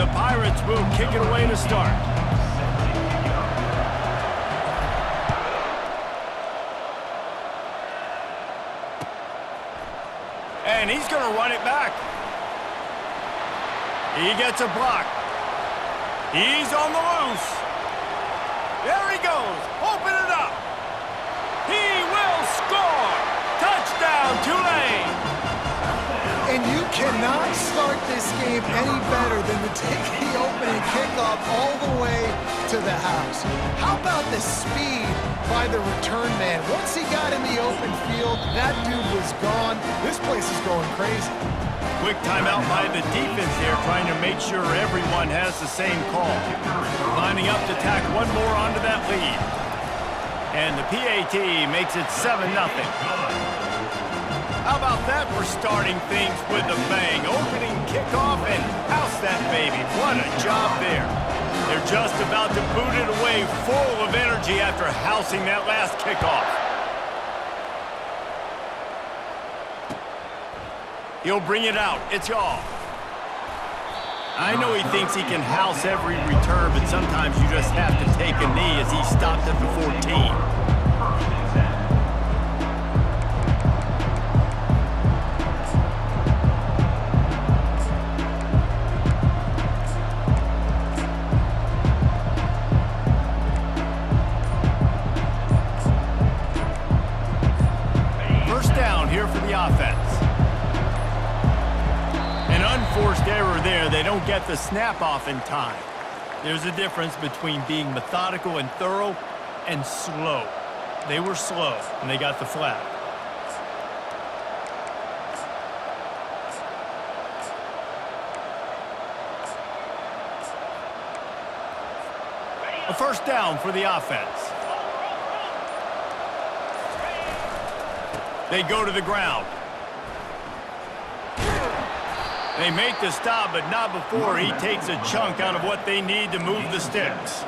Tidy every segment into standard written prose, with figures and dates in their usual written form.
the Pirates will kick it away to start. And he's going to run it back. He gets a block. He's on the loose. There he goes. Open it up. He will score. Touchdown, Tulane. And you cannot start this game any better than to take the opening kickoff all the way to the house. How about the speed by the return man? Once he got in the open field, that dude was gone. This place is going crazy. Quick timeout by the defense there, trying to make sure everyone has the same call. Lining up to tack one more onto that lead. And the PAT makes it 7-0. How about that for starting things with a bang? Opening kickoff and house that baby. What a job there. They're just about to boot it away full of energy after housing that last kickoff. He'll bring it out. It's y'all. I know he thinks he can house every return, but sometimes you just have to take a knee as he stopped at the 14. For the offense. An unforced error there. They don't get the snap off in time. There's a difference between being methodical and thorough and slow. They were slow, and they got the flag. A first down for the offense. They go to the ground. They make the stop, but not before he takes a chunk out of what they need to move the sticks.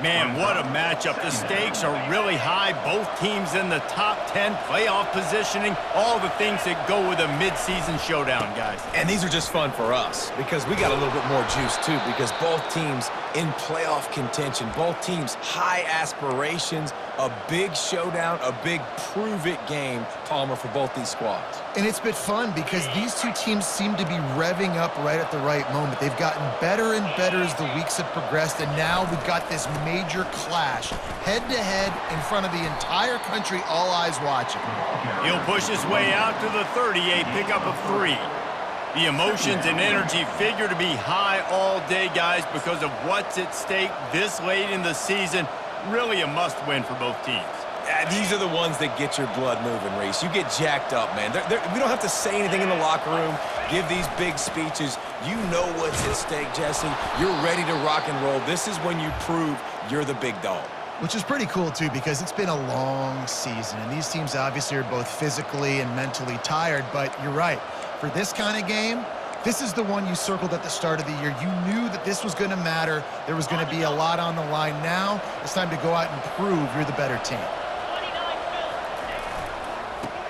Man, what a matchup. The stakes are really high. Both teams in the top 10, playoff positioning, all the things that go with a midseason showdown, guys. And these are just fun for us because we got a little bit more juice, too, because both teams in playoff contention, both teams high aspirations, a big showdown, a big prove-it game, Palmer, for both these squads. And it's been fun because these two teams seem to be revving up right at the right moment. They've gotten better and better as the weeks have progressed, and now we've got this major clash, head-to-head in front of the entire country, all eyes watching. He'll push his way out to the 30, a pickup of 3. The emotions and energy figure to be high all day, guys, because of what's at stake this late in the season. Really a must-win for both teams. These are the ones that get your blood moving, Reese. You get jacked up, man. We don't have to say anything in the locker room, give these big speeches. You know what's at stake, Jesse. You're ready to rock and roll. This is when you prove you're the big dog. Which is pretty cool, too, because it's been a long season, and these teams obviously are both physically and mentally tired, but you're right. For this kind of game, this is the one you circled at the start of the year. You knew that this was going to matter. There was going to be a lot on the line. Now it's time to go out and prove you're the better team.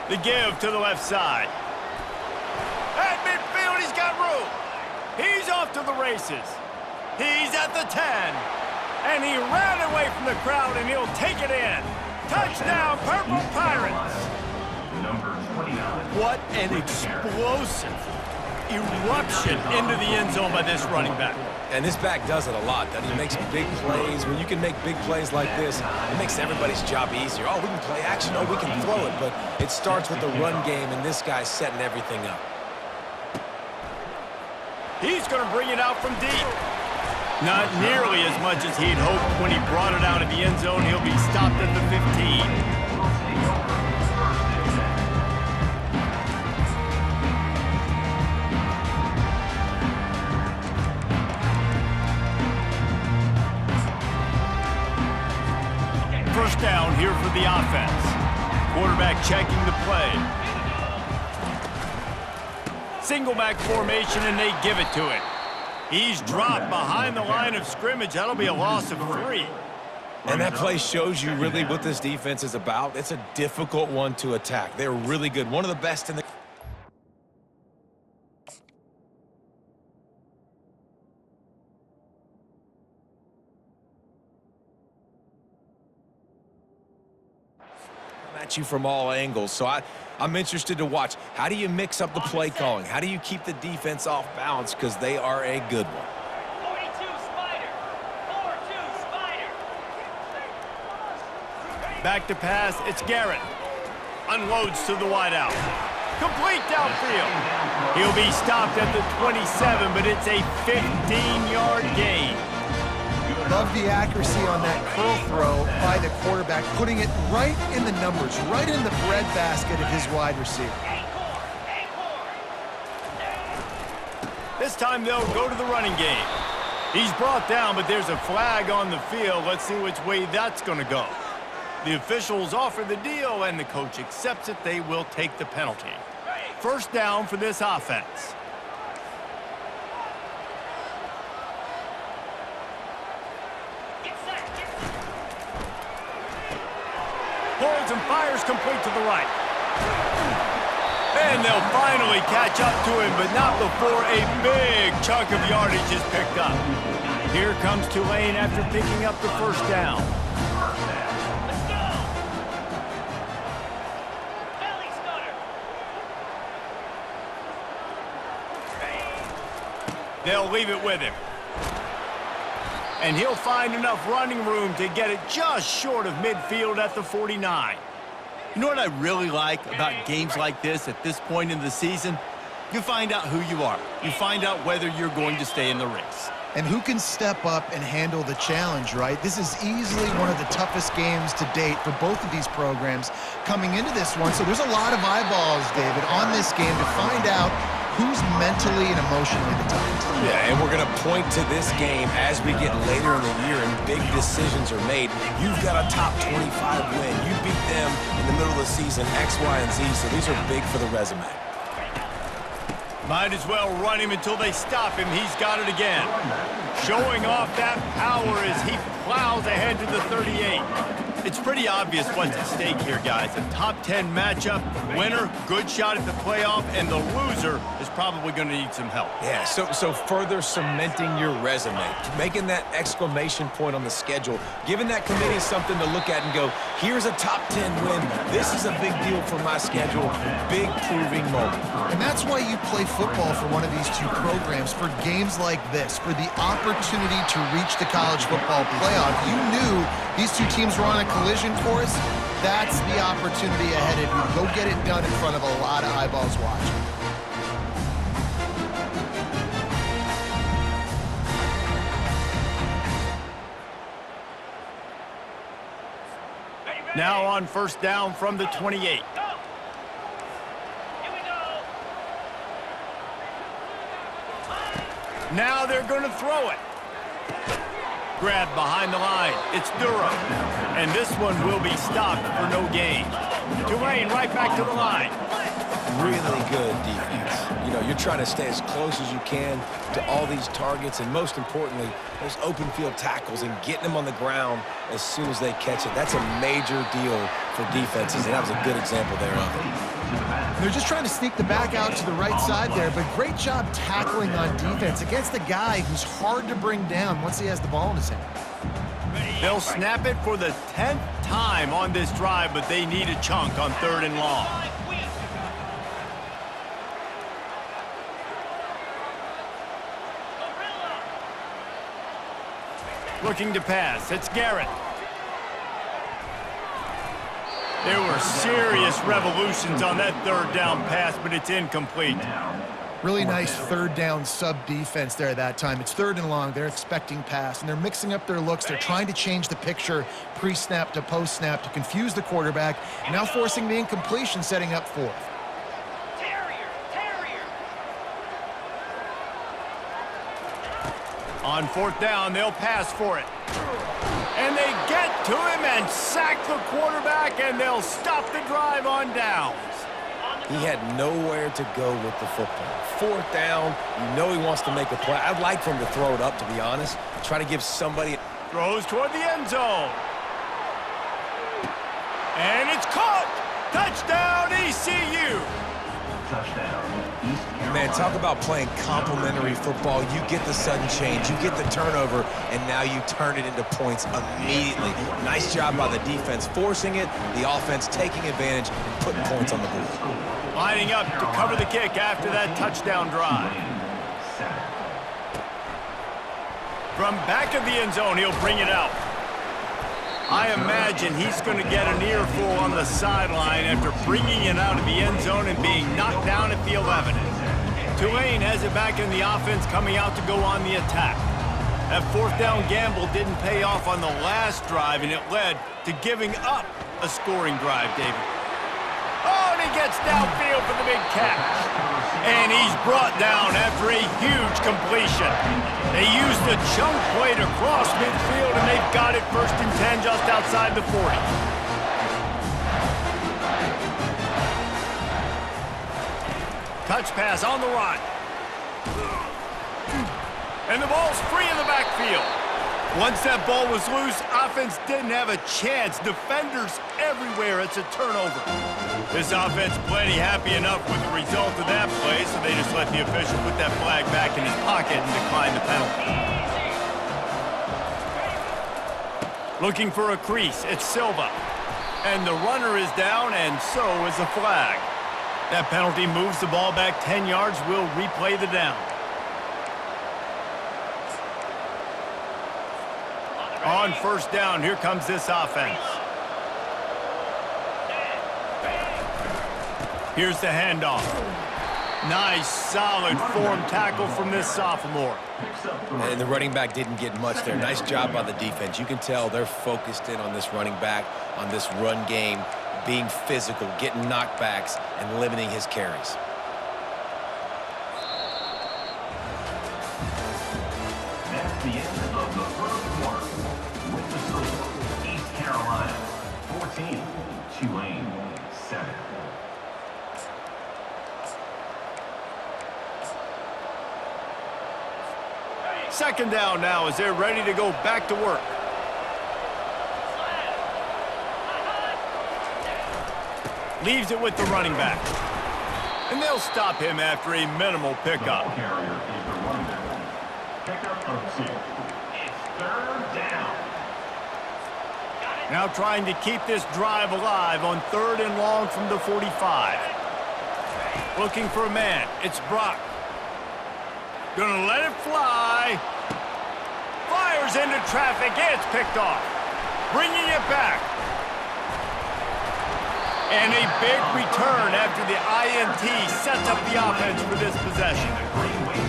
The give to the left side. At midfield, he's got room. He's off to the races. He's at the 10. And he ran away from the crowd, and he'll take it in. Touchdown, Purple Pirates. What an explosive eruption into the end zone by this running back. And this back does it a lot. That he makes big plays. When you can make big plays like this, it makes everybody's job easier. Oh, we can play action. Oh, we can throw it. But it starts with the run game, and this guy's setting everything up. He's going to bring it out from deep. Not nearly as much as he'd hoped when he brought it out of the end zone. He'll be stopped at the 15. First down here for the offense. Quarterback checking the play. Single back formation, and they give it to it. He's dropped behind the line of scrimmage. That'll be a loss of 3. And that play shows you really what this defense is about. It's a difficult one to attack. They're really good. One of the best in the... at you from all angles. So I'm interested to watch. How do you mix up the play calling? How do you keep the defense off balance? Because they are a good one. 42 Spider. 4-2 Spider. Back to pass, it's Garrett. Unloads to the wideout. Complete downfield. He'll be stopped at the 27, but it's a 15-yard gain. Love the accuracy on that curl throw by the quarterback, putting it right in the numbers, right in the breadbasket of his wide receiver. This time they'll go to the running game. He's brought down, but there's a flag on the field. Let's see which way that's going to go. The officials offer the deal, and the coach accepts it. They will take the penalty. First down for this offense. Holds and fires complete to the right. And they'll finally catch up to him, but not before a big chunk of yardage is picked up. Here comes Tulane after picking up the first down. Let's go. Belly stutter. They'll leave it with him. And he'll find enough running room to get it just short of midfield at the 49. You know what I really like about games like this at this point in the season? You find out who you are. You find out whether you're going to stay in the race. And who can step up and handle the challenge, right? This is easily one of the toughest games to date for both of these programs coming into this one. So there's a lot of eyeballs, David, on this game to find out who's mentally and emotionally the toughest. Yeah, and we're going to point to this game as we get later in the year and big decisions are made. You've got a top 25 win. You beat them in the middle of the season, X, Y, and Z, so these are big for the resume. Might as well run him until they stop him. He's got it again. Showing off that power as he plows ahead to the 38. It's pretty obvious what's at stake here, guys. A top 10 matchup, winner, good shot at the playoff, and the loser is probably going to need some help. Yeah, so further cementing your resume, making that exclamation point on the schedule, giving that committee something to look at and go, here's a top 10 win. This is a big deal for my schedule. Big proving moment. And that's why you play football for one of these two programs, for games like this, for the opportunity to reach the college football playoff. You knew these two teams were on a collision course. That's the opportunity ahead of you. Go get it done in front of a lot of eyeballs watching. Now on first down from the 28. Go. Here we go. Now they're going to throw it. Grabbed behind the line. It's Durham. And this one will be stopped for no gain. Tulane right back to the line. Really good defense. You know, you're trying to stay as close as you can to all these targets, and most importantly, those open field tackles and getting them on the ground as soon as they catch it. That's a major deal for defenses, and that was a good example there of it. They're just trying to sneak the back out to the right side there, but great job tackling on defense against a guy who's hard to bring down once he has the ball in his hand. They'll snap it for the 10th time on this drive, but they need a chunk on 3rd and long. Looking to pass. It's Garrett. There were serious revolutions on that 3rd down pass, but it's incomplete. Really nice 3rd down sub-defense there that time. It's 3rd and long. They're expecting pass, and they're mixing up their looks. They're trying to change the picture pre-snap to post-snap to confuse the quarterback, and now forcing the incompletion, setting up 4th. On 4th down, they'll pass for it. And they get to him and sack the quarterback, and they'll stop the drive on downs. He had nowhere to go with the football. 4th down, you know he wants to make a play. I'd like for him to throw it up, to be honest. Try to give somebody... Throws toward the end zone. And it's caught! Touchdown, ECU! Touchdown, East Carolina. Man, talk about playing complementary football. You get the sudden change, you get the turnover, and now you turn it into points immediately. Nice job by the defense forcing it, the offense taking advantage and putting points on the board. Lining up to cover the kick after that touchdown drive. From back of the end zone, he'll bring it out. I imagine he's going to get an earful on the sideline after bringing it out of the end zone and being knocked down at the 11. Tulane has it back in the offense, coming out to go on the attack. That fourth down gamble didn't pay off on the last drive, and it led to giving up a scoring drive, David. Oh, and he gets downfield for the big catch. And he's brought down after a huge completion. They used the chunk play to cross midfield, and they've got it 1st and 10 just outside the 40. Touch pass on the run. And the ball's free in the backfield. Once that ball was loose, offense didn't have a chance. Defenders everywhere. It's a turnover. This offense plenty happy enough with the result of that play, so they just let the official put that flag back in his pocket and decline the penalty. Looking for a crease, it's Silva. And the runner is down, and so is the flag. That penalty moves the ball back 10 yards. We'll replay the down. On 1st down, here comes this offense. Here's the handoff. Nice, solid form tackle from this sophomore. And the running back didn't get much there. Nice job by the defense. You can tell they're focused in on this running back, on this run game, being physical, getting knockbacks, and limiting his carries. That's the end of the first quarter. With the score, East Carolina 14, Tulane 7. Second down now as they're ready to go back to work. Leaves it with the running back. And they'll stop him after a minimal pickup. The carrier is the running back. Pickup of 6. It's 3rd down. Now trying to keep this drive alive on 3rd and long from the 45. Looking for a man. It's Brock. Gonna let it fly. Fires into traffic. It's picked off. Bringing it back. And a big return after the INT sets up the offense for this possession.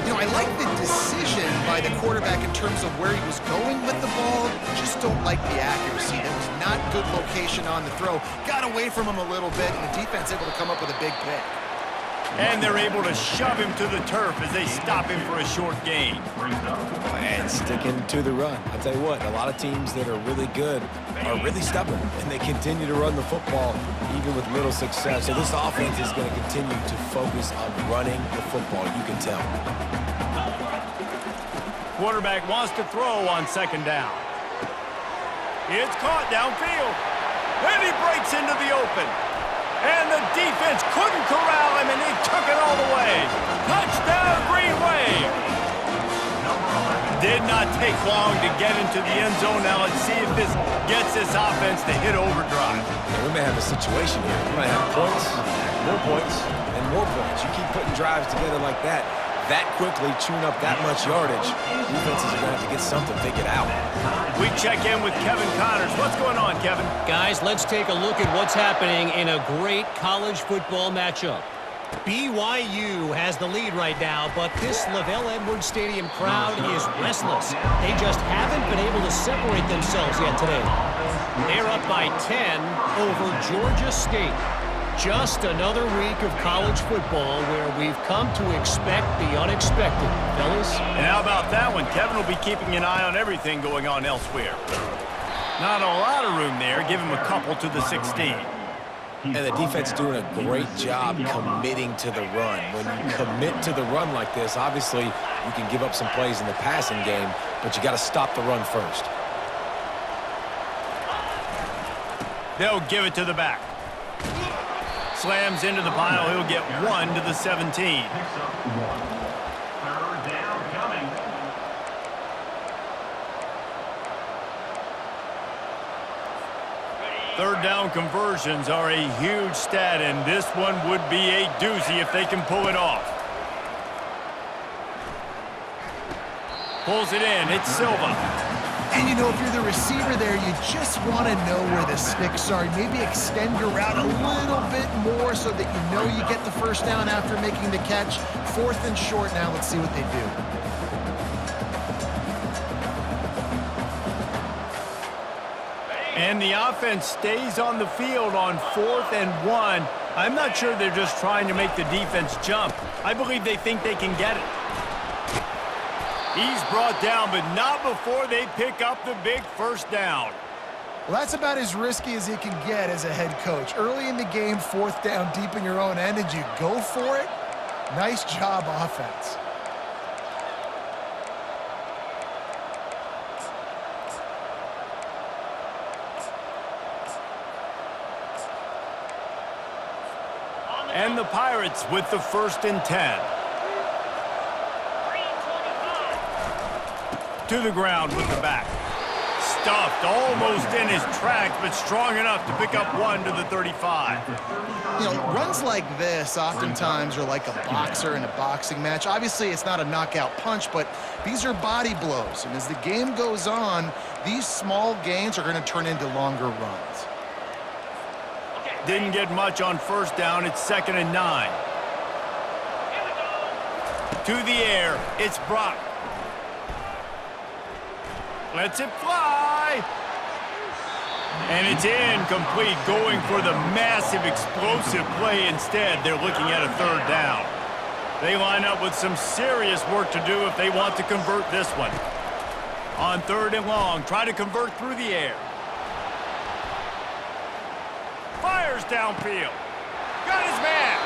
You know, I like the decision by the quarterback in terms of where he was going with the ball. Just don't like the accuracy. That was not good location on the throw. Got away from him a little bit, and the defense able to come up with a big pick. And they're able to shove him to the turf as they stop him for a short gain. And sticking to the run. I'll tell you what, a lot of teams that are really good are really stubborn, and they continue to run the football even with little success. So this offense is going to continue to focus on running the football, you can tell. Quarterback wants to throw on 2nd down. It's caught downfield. Then he breaks into the open. And the defense couldn't corral him, and he took it all the way. Touchdown, Green Wave. Did not take long to get into the end zone. Now let's see if this gets this offense to hit overdrive. We may have a situation here. We might have points, and more points. You keep putting drives together like that quickly, chewing up that much yardage, defenses are going to have to get something figured out. We check in with Kevin Connors. What's going on, Kevin? Guys, let's take a look at what's happening in a great college football matchup. BYU has the lead right now, but this LaVell Edwards Stadium crowd is restless. They just haven't been able to separate themselves yet today. They're up by 10 over Georgia State. Just another week of college football where we've come to expect the unexpected, fellas. And how about that one? Kevin will be keeping an eye on everything going on elsewhere. Not a lot of room there. Give him a couple to the 16. And the defense doing a great job committing to the run. When you commit to the run like this, obviously you can give up some plays in the passing game, but you got to stop the run first. They'll give it to the back. slams into the pile. He'll get 1 to the 17. Picks up 1. Third down coming. Third down conversions are a huge stat, and this one would be a doozy if they can pull it off. Pulls it in. It's Silva. And you know, if you're the receiver there, you just want to know where the sticks are. Maybe extend your route a little bit more so that you know you get the first down after making the catch. 4th and short now. Let's see what they do. And the offense stays on the field on 4th and 1. I'm not sure they're just trying to make the defense jump. I believe they think they can get it. He's brought down, but not before they pick up the big first down. Well, that's about as risky as he can get as a head coach. Early in the game, 4th down, deep in your own end, and you go for it. Nice job, offense. And the Pirates with the 1st and 10. To the ground with the back. Stuffed almost in his tracks, but strong enough to pick up 1 to the 35. You know, runs like this oftentimes are like a boxer in a boxing match. Obviously, it's not a knockout punch, but these are body blows. And as the game goes on, these small gains are going to turn into longer runs. Didn't get much on first down. It's 2nd and 9. To the air. It's Brock. Lets it fly. And it's incomplete, going for the massive explosive play instead. They're looking at a 3rd down. They line up with some serious work to do if they want to convert this one. On 3rd and long, try to convert through the air. Fires downfield. Got his man.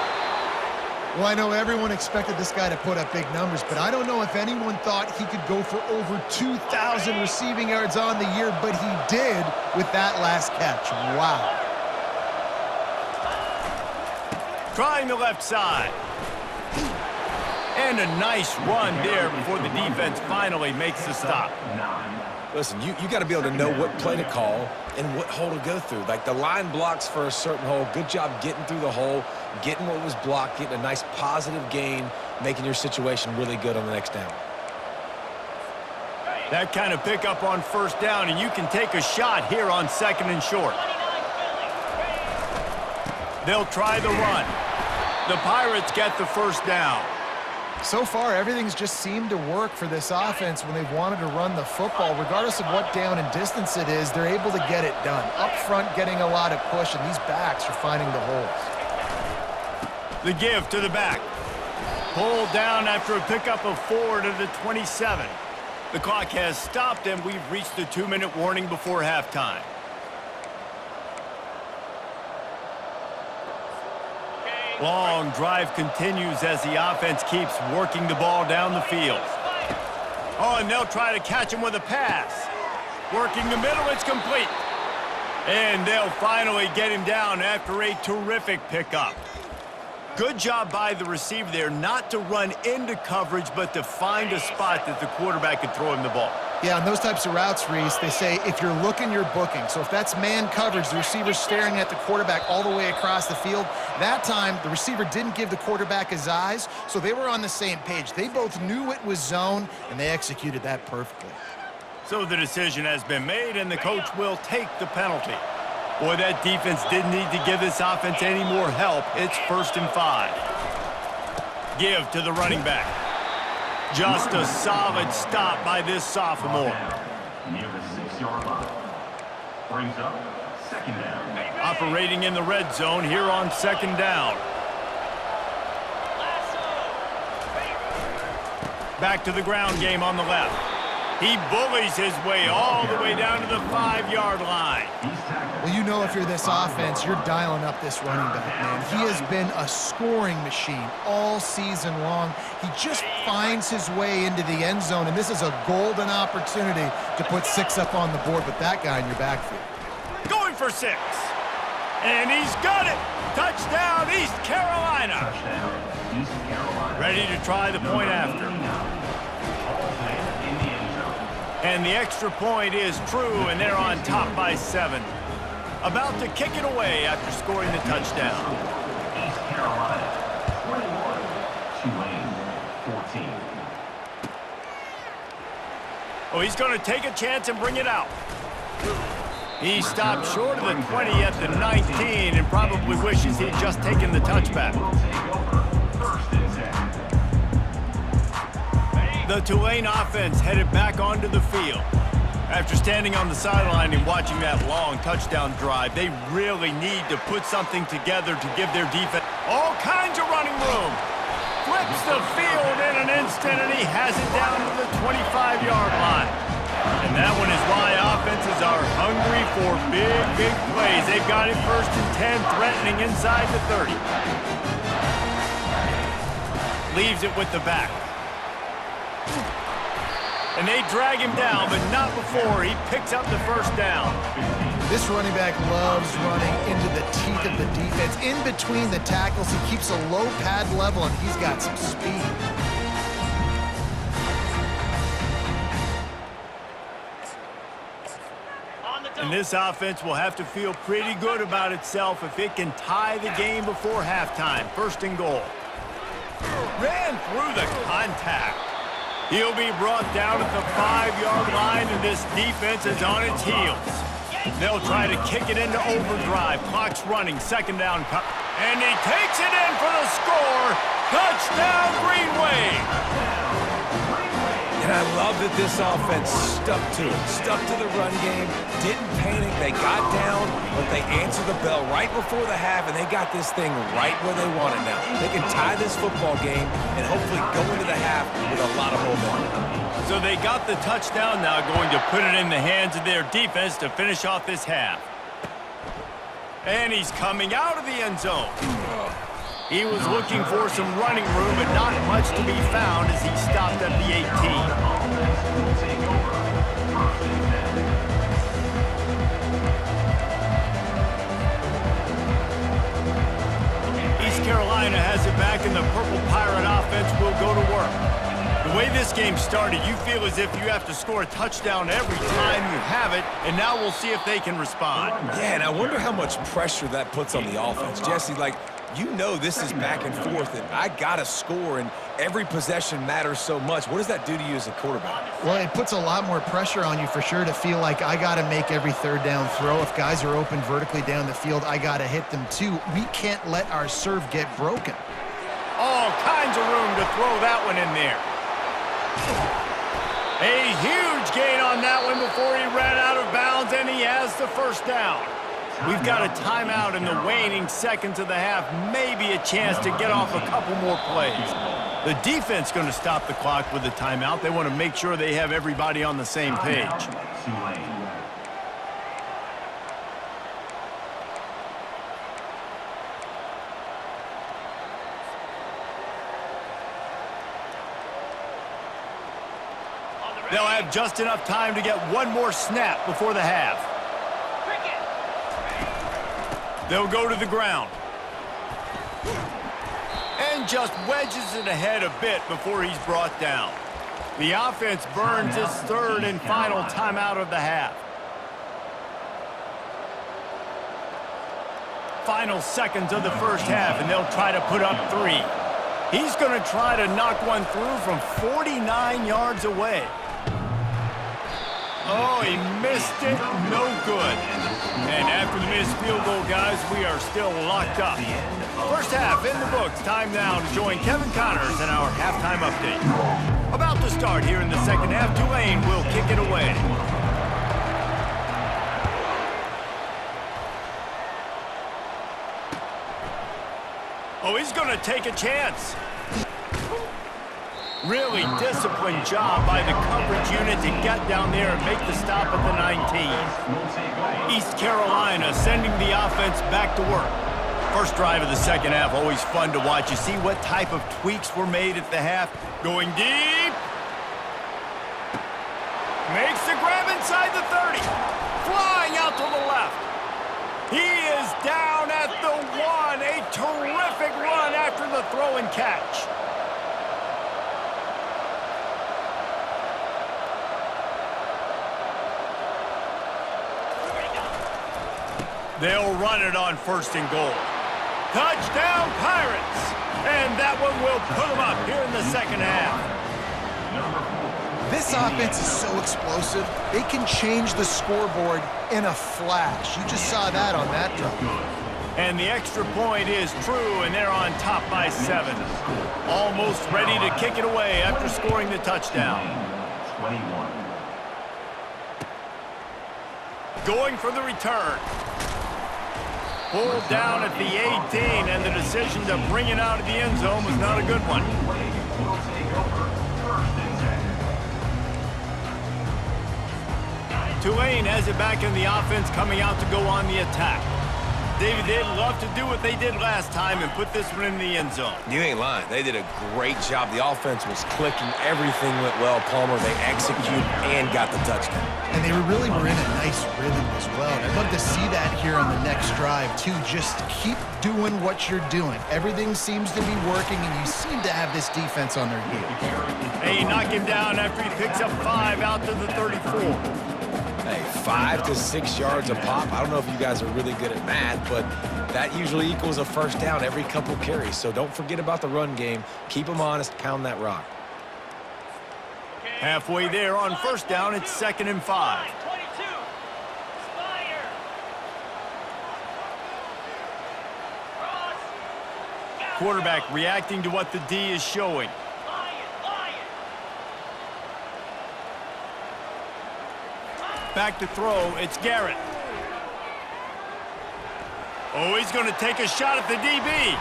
Well, I know everyone expected this guy to put up big numbers, but I don't know if anyone thought he could go for over 2,000 receiving yards on the year, but he did with that last catch. Wow. Trying the left side. And a nice run there before the defense finally makes the stop. Listen, you got to be able to know what play to call and what hole to go through. Like the line blocks for a certain hole. Good job getting through the hole, getting what was blocked, getting a nice positive gain, making your situation really good on the next down. That kind of pickup on first down, and you can take a shot here on 2nd and short. They'll try the run. The Pirates get the first down. So far, everything's just seemed to work for this offense when they've wanted to run the football. Regardless of what down and distance it is, they're able to get it done. Up front, getting a lot of push, and these backs are finding the holes. The give to the back. Pulled down after a pickup of 4 to the 27. The clock has stopped, and we've reached the 2-minute warning before halftime. Long drive continues as the offense keeps working the ball down the field. Oh, and they'll try to catch him with a pass. Working the middle, it's complete. And they'll finally get him down after a terrific pickup. Good job by the receiver there not to run into coverage, but to find a spot that the quarterback could throw him the ball. Yeah, on those types of routes, Reese, they say if you're looking, you're booking. So if that's man coverage, the receiver's staring at the quarterback all the way across the field. That time, the receiver didn't give the quarterback his eyes, so they were on the same page. They both knew it was zone, and they executed that perfectly. So the decision has been made, and the coach will take the penalty. Boy, that defense didn't need to give this offense any more help. It's 1st and 5. Give to the running back. Just a solid stop by this sophomore. Near the 6-yard line. Brings up 2nd down. Operating in the red zone here on 2nd down. Back to the ground game on the left. He bullies his way all the way down to the 5-yard line. Well, you know if you're this offense, you're dialing up this running back, man. He has been a scoring machine all season long. He just finds his way into the end zone, and this is a golden opportunity to put 6 up on the board with that guy in your backfield. Going for 6. And he's got it. Touchdown, East Carolina. Touchdown, East Carolina. Ready to try the point after. In the end zone. And the extra point is true, and they're on top by 7. About to kick it away after scoring the touchdown. East Carolina, 21. Tulane, 14. Oh, he's going to take a chance and bring it out. He stopped short of the 20 at the 19 and probably wishes he'd just taken the touchback. First and 10. The Tulane offense headed back onto the field. After standing on the sideline and watching that long touchdown drive, they really need to put something together to give their defense all kinds of running room. Flips the field in an instant, and he has it down to the 25-yard line. And that one is why offenses are hungry for big, big plays. They've got it first and 10, threatening inside the 30. Leaves it with the back. And they drag him down, but not before he picks up the first down. This running back loves running into the teeth of the defense. In between the tackles, he keeps a low pad level, and he's got some speed. And this offense will have to feel pretty good about itself if it can tie the game before halftime. First and goal. Ran through the contact. He'll be brought down at the 5-yard line, and this defense is on its heels. They'll try to kick it into overdrive. Clock's running. Second down. And he takes it in for the score. Touchdown, Green Wave. And I love that this offense stuck to it, stuck to the run game, didn't panic. They got down, but they answered the bell right before the half, and they got this thing right where they want it now. They can tie this football game and hopefully go into the half with a lot of momentum. So they got the touchdown, now going to put it in the hands of their defense to finish off this half. And he's coming out of the end zone. He was looking for some running room, but not much to be found as he stopped at the 18. East Carolina has it back, and the Purple Pirate offense will go to work. The way this game started, you feel as if you have to score a touchdown every time you have it, and now we'll see if they can respond. Yeah, and I wonder how much pressure that puts on the offense. Jesse, you know this is back and forth, and I got to score, and every possession matters so much. What does that do to you as a quarterback? Well, it puts a lot more pressure on you for sure to feel like I got to make every third down throw. If guys are open vertically down the field, I got to hit them too. We can't let our serve get broken. All kinds of room to throw that one in there. A huge gain on that one before he ran out of bounds, and he has the first down. We've got a timeout in the waning seconds of the half, maybe a chance to get off a couple more plays. The defense going to stop the clock with the timeout. They want to make sure they have everybody on the same page. They'll have just enough time to get one more snap before the half. They'll go to the ground. And just wedges it ahead a bit before he's brought down. The offense burns its third and final timeout of the half. Final seconds of the first half, and they'll try to put up 3. He's going to try to knock one through from 49 yards away. Oh, he missed it. No good. And after the missed field goal, guys, we are still locked up. First half in the books. Time now to join Kevin Connors in our halftime update. About to start here in the second half. Tulane will kick it away. Oh, he's going to take a chance. Really disciplined job by the coverage unit to get down there and make the stop at the 19. East Carolina sending the offense back to work. First drive of the second half, always fun to watch. You see what type of tweaks were made at the half. Going deep. Makes the grab inside the 30. Flying out to the left. He is down at the 1. A terrific run after the throw and catch. They'll run it on 1st and goal. Touchdown, Pirates! And that one will put them up here in the second half. This offense is so explosive, they can change the scoreboard in a flash. You just saw that on that drive. And the extra point is true, and they're on top by 7. Almost ready to kick it away after scoring the touchdown. 21. Going for the return. Pulled down at the 18, and the decision to bring it out of the end zone was not a good one. Will take over 1st and 10. Tulane has it back in the offense, coming out to go on the attack. David, they'd love to do what they did last time and put this one in the end zone. You ain't lying. They did a great job. The offense was clicking. Everything went well. Palmer, they executed and got the touchdown. And they really were in a nice rhythm as well. And I'd love to see that here on the next drive, too. Just keep doing what you're doing. Everything seems to be working, and you seem to have this defense on their heels. Hey, knock him down after he picks up 5 out to the 34. Hey, 5 to 6 yards a pop. I don't know if you guys are really good at math, but that usually equals a 1st down every couple carries. So don't forget about the run game. Keep them honest. Pound that rock. Halfway there on 1st down, it's 2nd and 5. 22. Spider. Cross. Quarterback reacting to what the D is showing. Lion. Back to throw, it's Garrett. Oh, he's going to take a shot at the DB.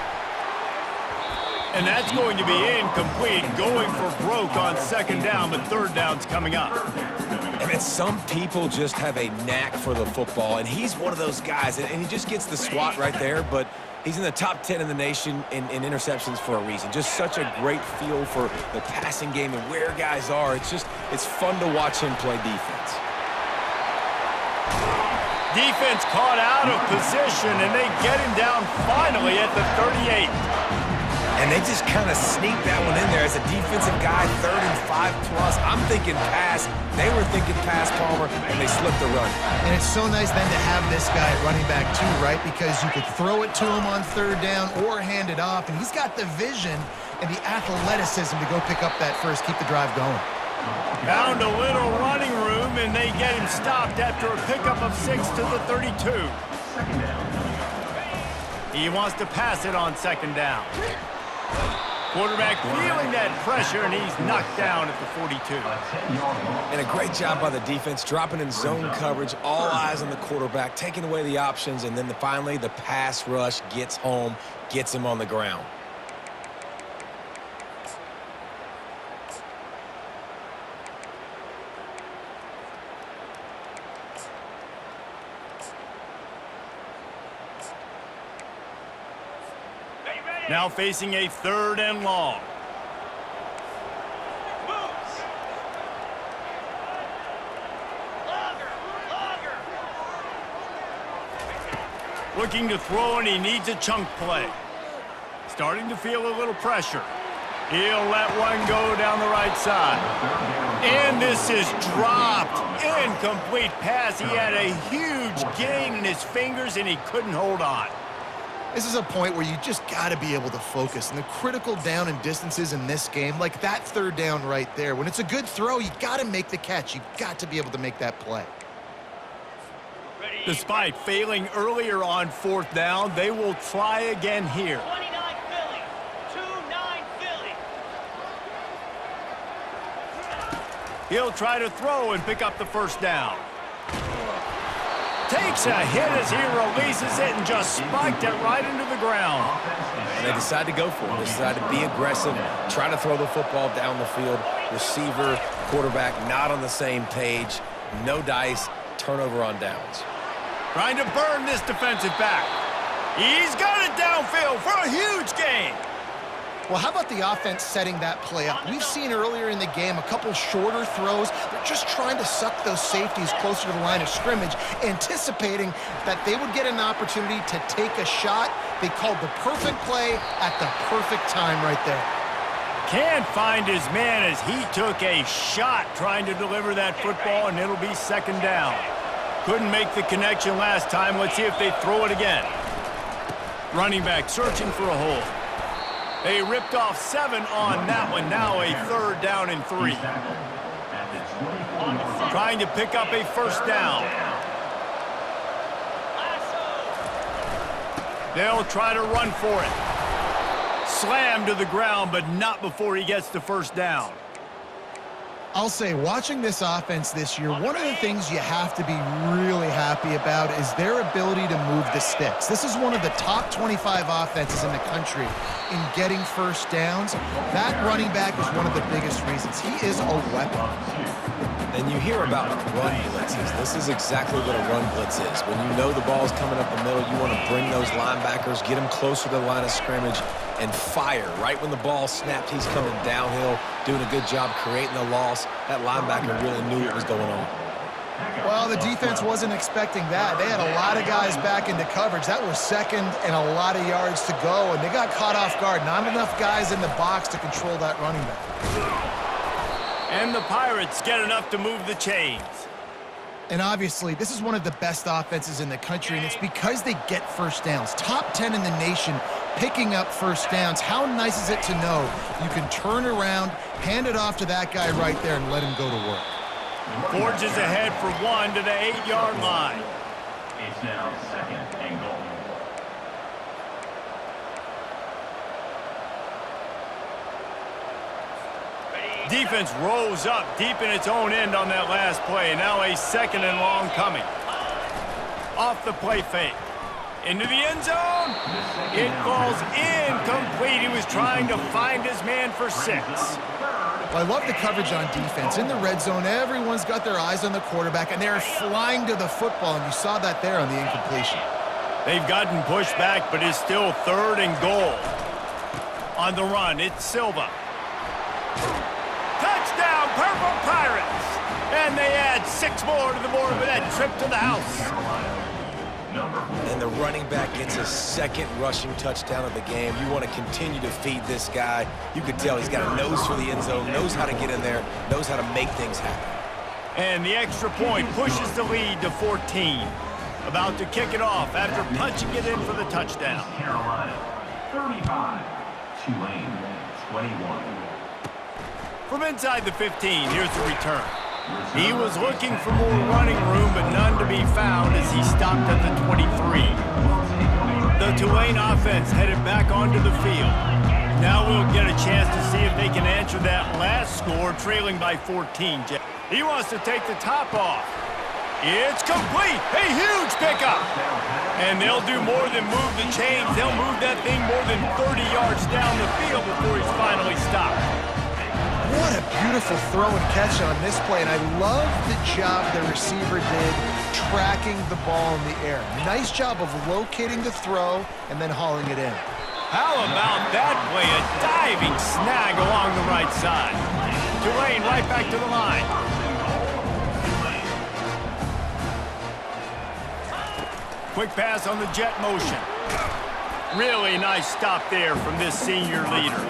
And that's going to be incomplete, going for broke on 2nd down, but 3rd down's coming up. I mean, some people just have a knack for the football, and he's one of those guys, and he just gets the swat right there, but he's in the top 10 in the nation in interceptions for a reason. Just such a great feel for the passing game and where guys are. It's fun to watch him play defense. Defense caught out of position, and they get him down finally at the 38. And they just kind of sneaked that one in there as a defensive guy, 3rd and 5 plus. I'm thinking pass. They were thinking pass, Palmer, and they slipped the run. And it's so nice then to have this guy running back too, right? Because you could throw it to him on 3rd down or hand it off, and he's got the vision and the athleticism to go pick up that first, keep the drive going. Found a little running room, and they get him stopped after a pickup of 6 to the 32. He wants to pass it on 2nd down. Quarterback feeling that pressure, and he's knocked down at the 42. And a great job by the defense, dropping in zone coverage, all eyes on the quarterback, taking away the options, and then finally the pass rush gets home, gets him on the ground. Now facing a 3rd and long. Moves. Longer. Looking to throw, and he needs a chunk play. Starting to feel a little pressure. He'll let one go down the right side. And this is dropped. Incomplete pass. He had a huge gain in his fingers, and he couldn't hold on. This is a point where you just got to be able to focus. And the critical down and distances in this game, like that 3rd down right there, when it's a good throw, you got to make the catch. You got to be able to make that play. Despite failing earlier on 4th down, they will try again here. 29 Philly. 2-9 Philly. He'll try to throw and pick up the 1st down. Takes a hit as he releases it and just spiked it right into the ground. And they decide to go for it. They decide to be aggressive, try to throw the football down the field. Receiver, quarterback not on the same page. No dice, turnover on downs. Trying to burn this defensive back. He's got it downfield for a huge gain. Well, how about the offense setting that play up? We've seen earlier in the game a couple shorter throws. They're just trying to suck those safeties closer to the line of scrimmage, anticipating that they would get an opportunity to take a shot. They called the perfect play at the perfect time right there. Can't find his man as he took a shot trying to deliver that football, and it'll be second down. Couldn't make the connection last time. Let's see if they throw it again. Running back searching for a hole. They ripped off 7 on that one. Now a third down and 3. Trying to pick up a first down. They'll try to run for it. Slammed to the ground, but not before he gets the first down. I'll say, watching this offense this year, one of the things you have to be really happy about is their ability to move the sticks. This is one of the top 25 offenses in the country in getting first downs. That running back is one of the biggest reasons. He is a weapon. And you hear about run blitzes. This is exactly what a run blitz is. When you know the ball's coming up the middle, you want to bring those linebackers, get them closer to the line of scrimmage, and fire. Right when the ball snapped, he's coming downhill, doing a good job creating the loss. That linebacker really knew what was going on. Well, the defense wasn't expecting that. They had a lot of guys back into coverage. That was second and a lot of yards to go, and they got caught off guard. Not enough guys in the box to control that running back. And the Pirates get enough to move the chains. And obviously, this is one of the best offenses in the country, and it's because they get first downs. Top 10 in the nation picking up first downs. How nice is it to know you can turn around, hand it off to that guy right there, and let him go to work. Forges ahead for 1 to the 8-yard line. It's now second and goal. Defense rose up deep in its own end on that last play. Now a second and long coming. Off the play fake. Into the end zone. It falls incomplete. He was trying to find his man for 6. Well, I love the coverage on defense. In the red zone, everyone's got their eyes on the quarterback, and they're flying to the football, and you saw that there on the incompletion. They've gotten pushed back, but it's still third and goal. On the run, it's Silva. Touchdown, Purple Pirates! And they add 6 more to the board with that trip to the house. And the running back gets his second rushing touchdown of the game. You want to continue to feed this guy. You could tell he's got a nose for the end zone, knows how to get in there, knows how to make things happen. And the extra point pushes the lead to 14. About to kick it off after punching it in for the touchdown. Carolina, 35. Tulane, 21. From inside the 15, here's the return. He was looking for more running room, but none to be found as he stopped at the 23. The Tulane offense headed back onto the field. Now we'll get a chance to see if they can answer that last score, trailing by 14. He wants to take the top off. It's complete. A huge pickup. And they'll do more than move the chains. They'll move that thing more than 30 yards down the field before he's finally stopped. What a beautiful throw and catch on this play, and I love the job the receiver did tracking the ball in the air. Nice job of locating the throw and then hauling it in. How about that play? A diving snag along the right side. Tulane right back to the line. Quick pass on the jet motion. Really nice stop there from this senior leader.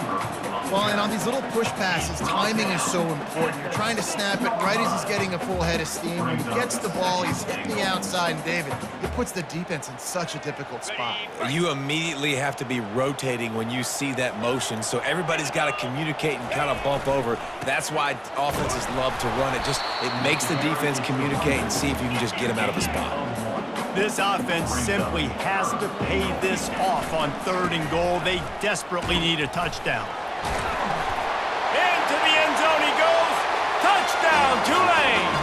Well, and on these little push passes, timing is so important. You're trying to snap it right as he's getting a full head of steam. When he gets the ball, he's hitting the outside, and David, it puts the defense in such a difficult spot. You immediately have to be rotating when you see that motion, so everybody's got to communicate and kind of bump over. That's why offenses love to run it. It makes the defense communicate and see if you can just get him out of a spot. This offense simply has to pay this off on 3rd and goal. They desperately need a touchdown. Into the end zone he goes. Touchdown, Tulane!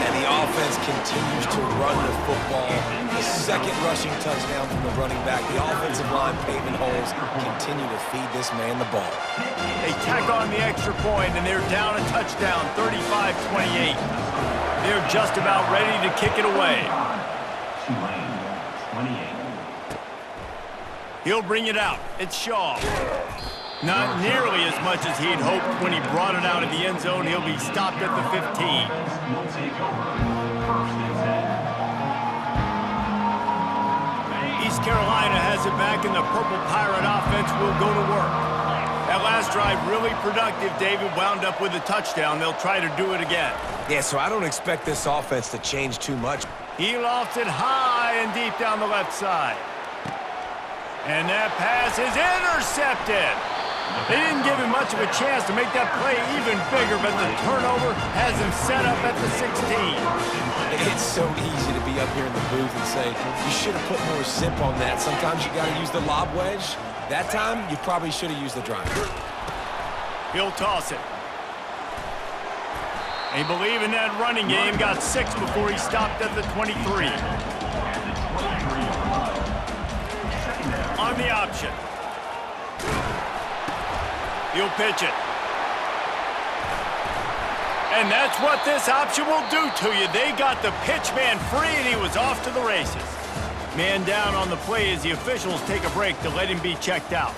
And the offense continues to run the football. The second rushing touchdown from the running back. The offensive line paving holes. Continue to feed this man the ball. They tack on the extra point, and they're down a touchdown, 35-28. They're just about ready to kick it away. Tulane, 28. He'll bring it out. It's Shaw. Not nearly as much as he'd hoped when he brought it out of the end zone. He'll be stopped at the 15. Will take over. First and 10. East Carolina has it back, and the Purple Pirate offense will go to work. That last drive really productive. David wound up with a touchdown. They'll try to do it again. Yeah, so I don't expect this offense to change too much. He lofts it high and deep down the left side. And that pass is intercepted. They didn't give him much of a chance to make that play even bigger, but the turnover has him set up at the 16. It's so easy to be up here in the booth and say, you should have put more zip on that. Sometimes you got to use the lob wedge. That time, you probably should have used the drive. He'll toss it. They believe in that running game. Got 6 before he stopped at the 23. On the option. He'll pitch it. And that's what this option will do to you. They got the pitch man free, and he was off to the races. Man down on the play as the officials take a break to let him be checked out.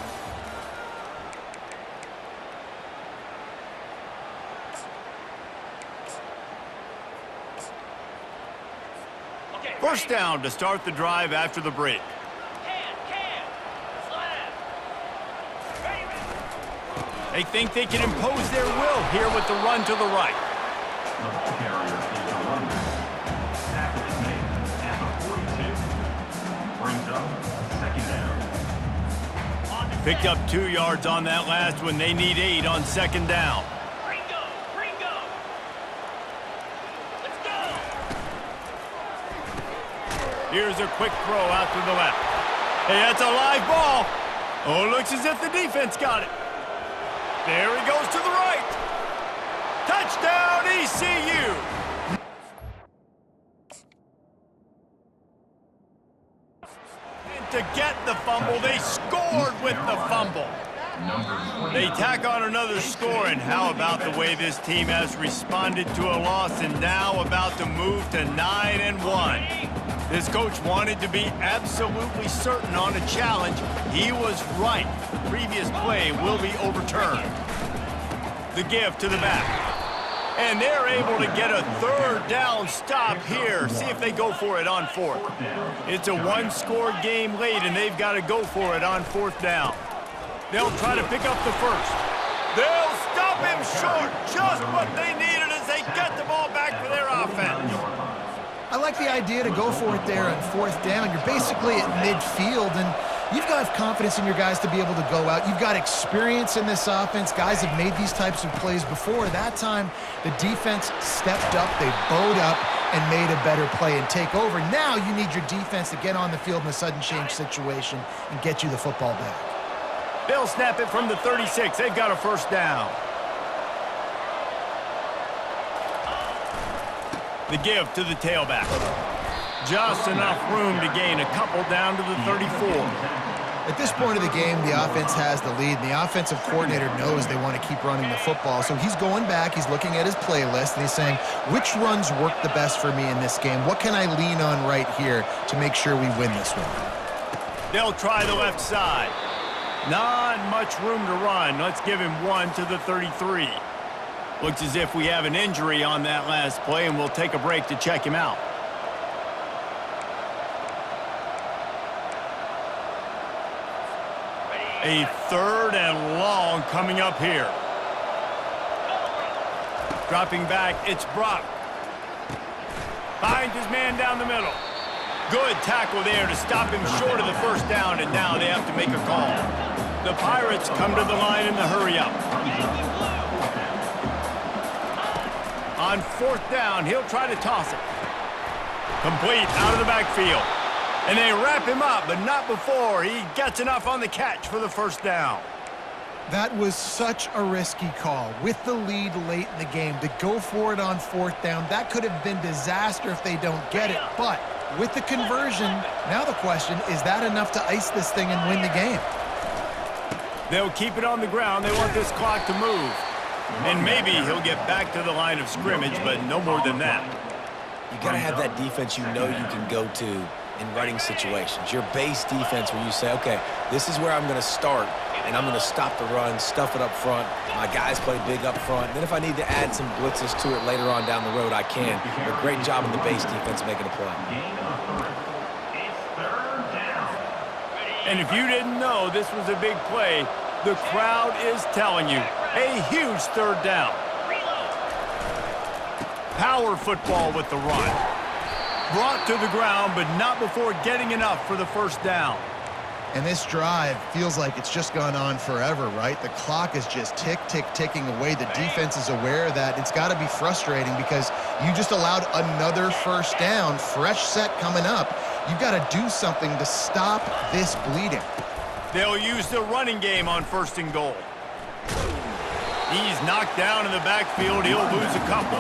First down to start the drive after the break. They think they can impose their will here with the run to the right. The ball carrier is the runner. Tackle is made at the 42. Brings up second down. Picked up 2 yards on that last one. They need 8 on second down. Ringo! Ringo! Let's go! Here's a quick throw out to the left. Hey, that's a live ball. Oh, looks as if the defense got it. There he goes to the right. Touchdown, ECU. And to get the fumble, they scored with the fumble. They tack on another score, and how about the way this team has responded to a loss and now about to move to 9-1. This coach wanted to be absolutely certain on a challenge. He was right. The previous play will be overturned. The give to the back. And they're able to get a third down stop here. See if they go for it on fourth. It's a one-score game late, and they've got to go for it on fourth down. They'll try to pick up the first. They'll stop him short. Just what they needed as they get the ball back for their offense. I like the idea to go for it there on fourth down. You're basically at midfield, and you've got confidence in your guys to be able to go out. You've got experience in this offense. Guys have made these types of plays before. That time, the defense stepped up, they bowed up, and made a better play and take over. Now you need your defense to get on the field in a sudden change situation and get you the football back. They'll snap it from the 36. They've got a first down. The give to the tailback. Just enough room to gain a couple down to the 34. At this point of the game, the offense has the lead, and the offensive coordinator knows they want to keep running the football. So he's going back, he's looking at his playlist, and he's saying, which runs work the best for me in this game? What can I lean on right here to make sure we win this one? They'll try the left side. Not much room to run. Let's give him 1 to the 33. Looks as if we have an injury on that last play, and we'll take a break to check him out. A third and long coming up here. Dropping back, it's Brock. Finds his man down the middle. Good tackle there to stop him short of the first down, and now they have to make a call. The Pirates come to the line in the hurry-up. On fourth down, he'll try to toss it. Complete out of the backfield. And they wrap him up, but not before he gets enough on the catch for the first down. That was such a risky call. With the lead late in the game, to go for it on fourth down, that could have been disaster if they don't get it. But with the conversion, now the question, is that enough to ice this thing and win the game? They'll keep it on the ground. They want this clock to move. And maybe he'll get back to the line of scrimmage, but no more than that. You got to have that defense you know you can go to in running situations. Your base defense where you say, okay, this is where I'm going to start, and I'm going to stop the run, stuff it up front. My guys play big up front. Then if I need to add some blitzes to it later on down the road, I can. But great job in the base defense making a play. It's third down. And if you didn't know this was a big play, the crowd is telling you, a huge third down. Power football with the run. Brought to the ground, but not before getting enough for the first down. And this drive feels like it's just gone on forever, right? The clock is just ticking away. The defense is aware of that. It's got to be frustrating because you just allowed another first down, fresh set coming up. You've got to do something to stop this bleeding. They'll use the running game on first and goal. He's knocked down in the backfield. He'll lose a couple.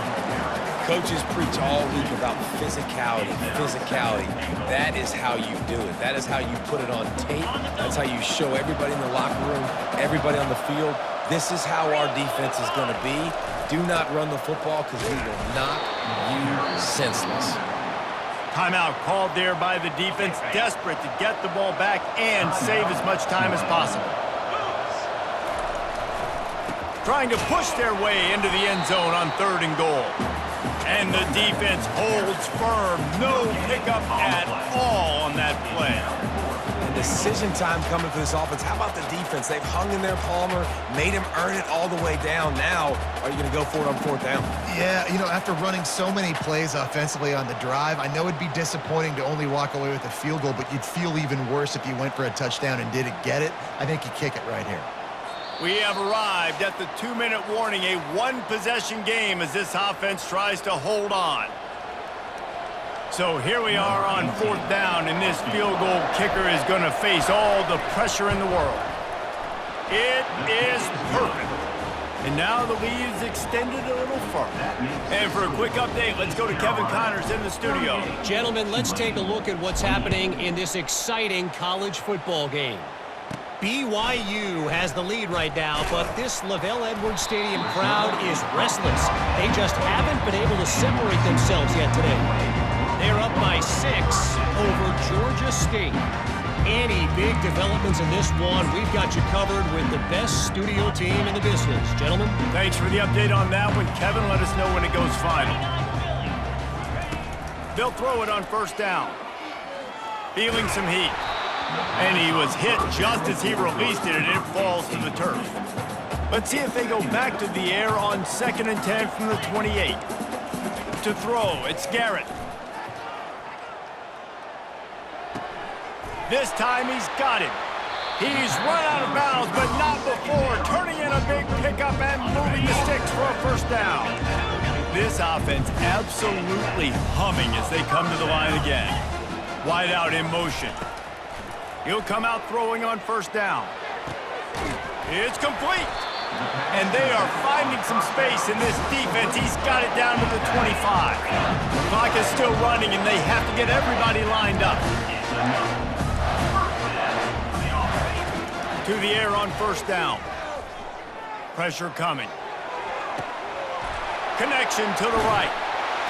Coaches preach all week about physicality. That is how you do it. That is how you put it on tape. That's how you show everybody in the locker room, everybody on the field. This is how our defense is going to be. Do not run the football because we will knock you senseless. Timeout called there by the defense, desperate to get the ball back and save as much time as possible. Trying to push their way into the end zone on third and goal. And the defense holds firm. No pickup at all on that play. And decision time coming for this offense. How about the defense? They've hung in there, Palmer, made him earn it all the way down. Now, are you going to go for it on fourth down? Yeah, you know, after running so many plays offensively on the drive, I know it'd be disappointing to only walk away with a field goal, but you'd feel even worse if you went for a touchdown and didn't get it. I think you kick it right here. We have arrived at the 2-minute warning, a one-possession game as this offense tries to hold on. So here we are on fourth down, and this field goal kicker is going to face all the pressure in the world. It is perfect. And now the lead is extended a little further. And for a quick update, let's go to Kevin Connors in the studio. Gentlemen, let's take a look at what's happening in this exciting college football game. BYU has the lead right now, but this LaVell Edwards Stadium crowd is restless. They just haven't been able to separate themselves yet today. They're up by 6 over Georgia State. Any big developments in this one, we've got you covered with the best studio team in the business. Gentlemen? Thanks for the update on that one. Kevin, let us know when it goes final. They'll throw it on first down. Feeling some heat. And he was hit just as he released it, and it falls to the turf. Let's see if they go back to the air on 2nd and 10 from the 28. To throw, it's Garrett. This time he's got it. He's run out of bounds, but not before turning in a big pickup and moving the sticks for a first down. This offense absolutely humming as they come to the line again. Wide out in motion. He'll come out throwing on first down. It's complete. And they are finding some space in this defense. He's got it down to the 25. The clock is still running, and they have to get everybody lined up. To the air on first down. Pressure coming. Connection to the right.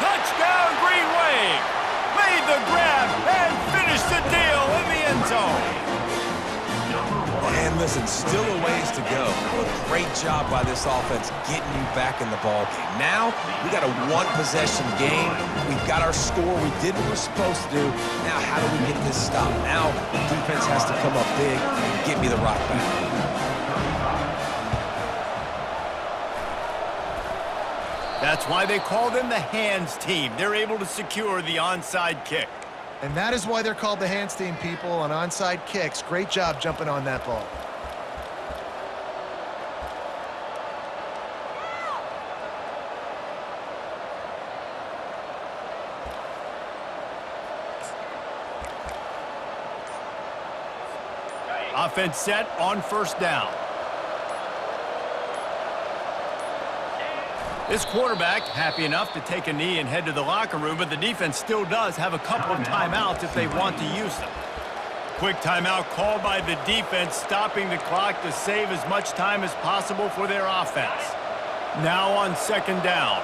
Touchdown, Green Wave. Made the grab and finished the deal in the end zone. And listen, still a ways to go. A great job by this offense getting you back in the ball game. Now, we got a one-possession game. We've got our score. We did what we're supposed to do. Now, how do we get this stopped? Now, the defense has to come up big and get me the rock back. That's why they call them the hands team. They're able to secure the onside kick. And that is why they're called the hands team, people, on onside kicks. Great job jumping on that ball. Offense set on first down. This quarterback happy enough to take a knee and head to the locker room, but the defense still does have a couple of timeouts if they want to use them. Quick timeout called by the defense, stopping the clock to save as much time as possible for their offense. Now on second down.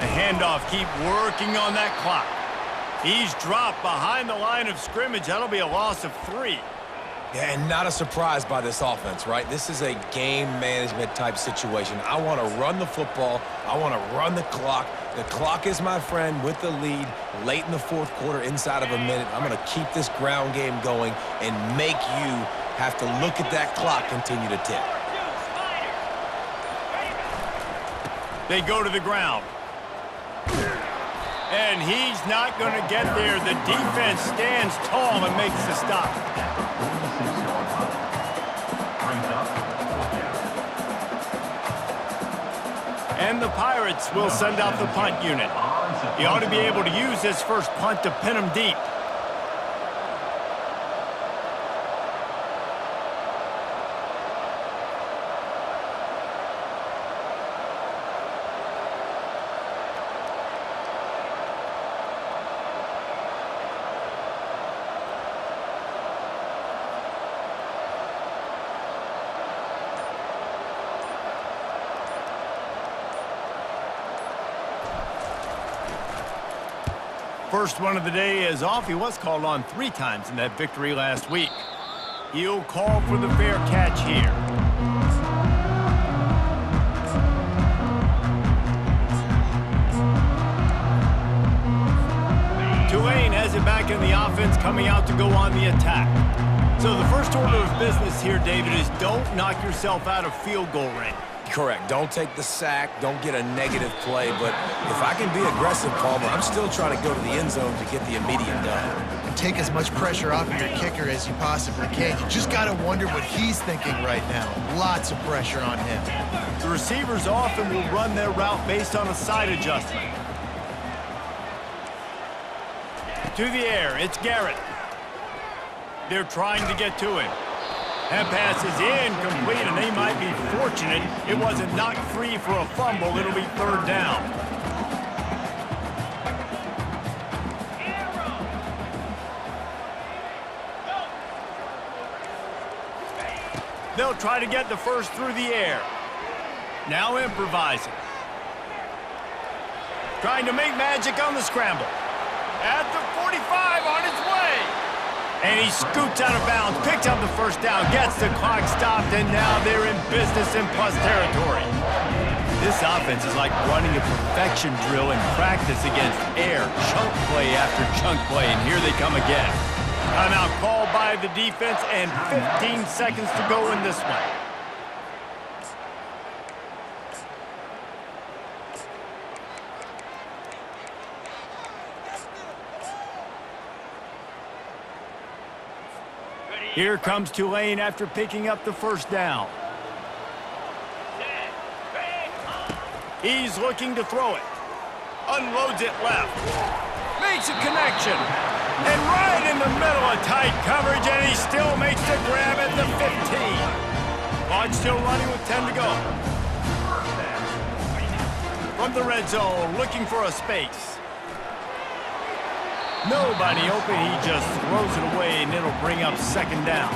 The handoff, keep working on that clock. He's dropped behind the line of scrimmage. That'll be a loss of 3. Yeah, and not a surprise by this offense, right? This is a game management type situation. I want to run the football. I want to run the clock. The clock is my friend with the lead late in the fourth quarter, inside of a minute. I'm going to keep this ground game going and make you have to look at that clock continue to tick. They go to the ground. And he's not going to get there. The defense stands tall and makes the stop. And the Pirates will send out the punt unit. He ought to be able to use this first punt to pin him deep. First one of the day is off. He was called on 3 times in that victory last week. He'll call for the fair catch here. Tulane has it back in the offense, coming out to go on the attack. So the first order of business here, David, is don't knock yourself out of field goal range. Correct. Don't take the sack. Don't get a negative play. But if I can be aggressive, Palmer, I'm still trying to go to the end zone to get the immediate done. And take as much pressure off of your kicker as you possibly can. You just got to wonder what he's thinking right now. Lots of pressure on him. The receivers often will run their route based on a side adjustment. To the air, it's Garrett. They're trying to get to him. That pass is incomplete, and they might be fortunate it wasn't knocked free for a fumble. It'll be 3rd down. They'll try to get the first through the air. Now improvising. Trying to make magic on the scramble. At the 45, on its way. And he scoots out of bounds, picks up the first down, gets the clock stopped, and now they're in business in plus territory. This offense is like running a perfection drill in practice against air, chunk play after chunk play, and here they come again. Timeout called by the defense, and 15 seconds to go in this one. Here comes Tulane after picking up the first down. He's looking to throw it. Unloads it left. Makes a connection. And right in the middle of tight coverage, and he still makes the grab at the 15. Clock still running with 10 to go. From the red zone, looking for a space. Nobody open, he just throws it away, and it'll bring up 2nd down.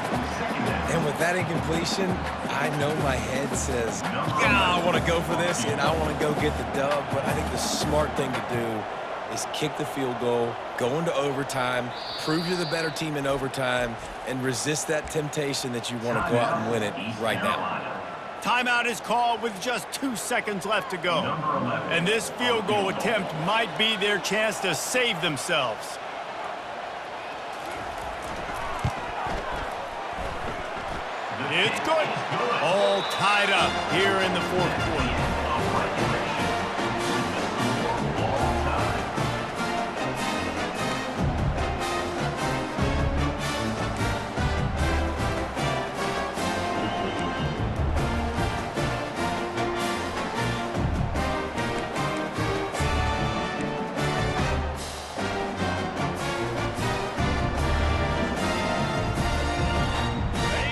And with that incompletion, I know my head says, I want to go for this, and I want to go get the dub, but I think the smart thing to do is kick the field goal, go into overtime, prove you're the better team in overtime, and resist that temptation that you want to go out and win it right now. Timeout is called with just 2 seconds left to go. And this field goal attempt might be their chance to save themselves. It's good. All tied up here in the 4th quarter.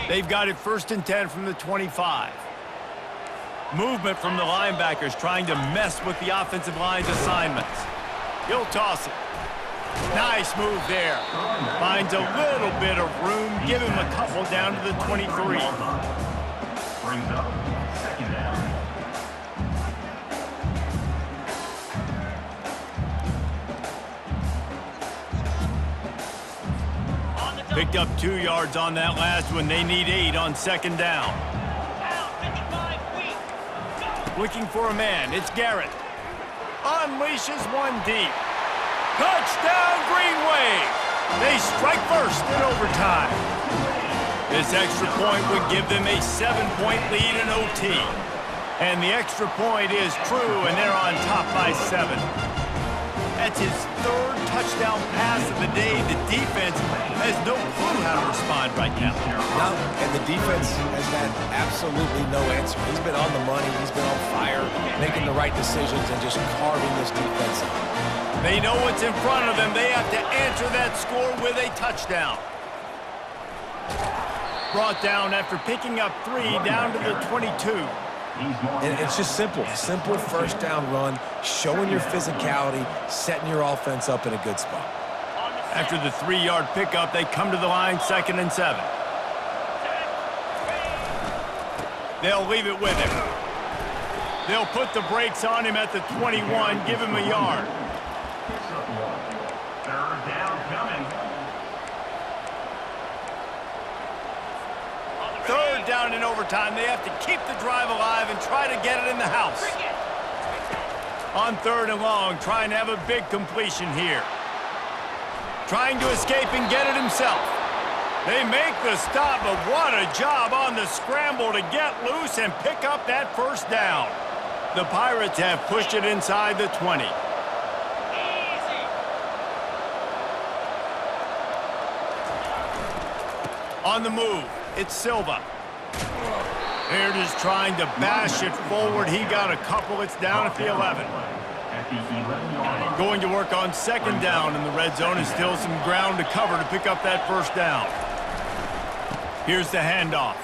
They've got it 1st and 10 from the 25. Movement from the linebackers trying to mess with the offensive line's assignments. He'll toss it. Nice move there. Finds a little bit of room. Give him a couple down to the 23. Brings up 2nd down. Picked up 2 yards on that last one. They need 8 on second down. Looking for a man. It's Garrett. Unleashes one deep. Touchdown, Green Wave. They strike first in overtime. This extra point would give them a 7-point lead in OT. And the extra point is true, and they're on top by 7. That's his 3rd touchdown pass of the day. The defense has no clue how to respond right now. No, and the defense has had absolutely no answer. He's been on the money. He's been on fire, making the right decisions and just carving this defense up. They know what's in front of them. They have to answer that score with a touchdown. Brought down after picking up 3 down to the 22. And it's just simple. Simple first down run, showing your physicality, setting your offense up in a good spot. After the 3-yard pickup, they come to the line 2nd and 7. They'll leave it with him. They'll put the brakes on him at the 21, give him a yard. 3rd down coming. 3rd down in overtime. They have to keep the drive alive and try to get it in the house. On 3rd and long, trying to have a big completion here. Trying to escape and get it himself. They make the stop, but what a job on the scramble to get loose and pick up that first down. The Pirates have pushed it inside the 20. On the move, it's Silva. They're just trying to bash it forward. He got a couple. It's down at the 11. Going to work on 2nd down in the red zone, and still some ground to cover to pick up that first down. Here's the handoff.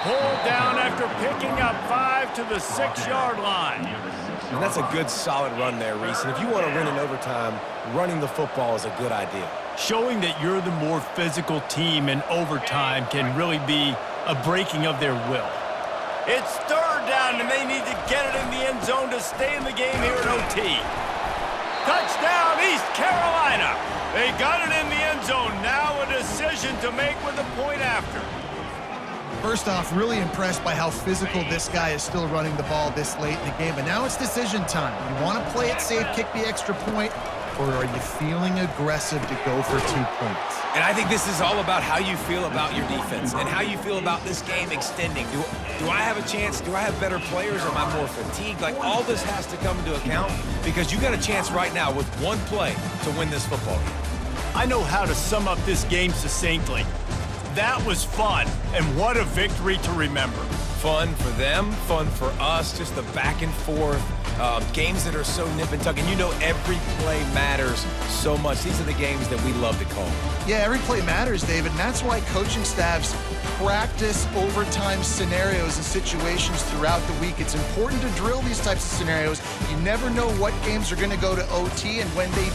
Pulled down after picking up 5 to the 6-yard line. And that's a good, solid run there, Reese. And if you want to win in overtime, running the football is a good idea. Showing that you're the more physical team in overtime can really be a breaking of their will. It's 3rd down, and they need to get it in the end zone to stay in the game here at OT. Touchdown, East Carolina. They got it in the end zone. Now a decision to make with the point after. First off, really impressed by how physical this guy is still running the ball this late in the game. But now it's decision time. You want to play it safe, kick the extra point, or are you feeling aggressive to go for 2 points? And I think this is all about how you feel about your defense and how you feel about this game extending. Do I have a chance? Do I have better players? Am I more fatigued? Like, all this has to come into account because you got a chance right now with one play to win this football game. I know how to sum up this game succinctly. That was fun, and what a victory to remember. Fun for them, fun for us, just the back and forth, games that are so nip and tuck, and you know every play matters so much. These are the games that we love to call. Yeah, every play matters, David, and that's why coaching staffs practice overtime scenarios and situations throughout the week. It's important to drill these types of scenarios. You never know what games are going to go to OT, and when they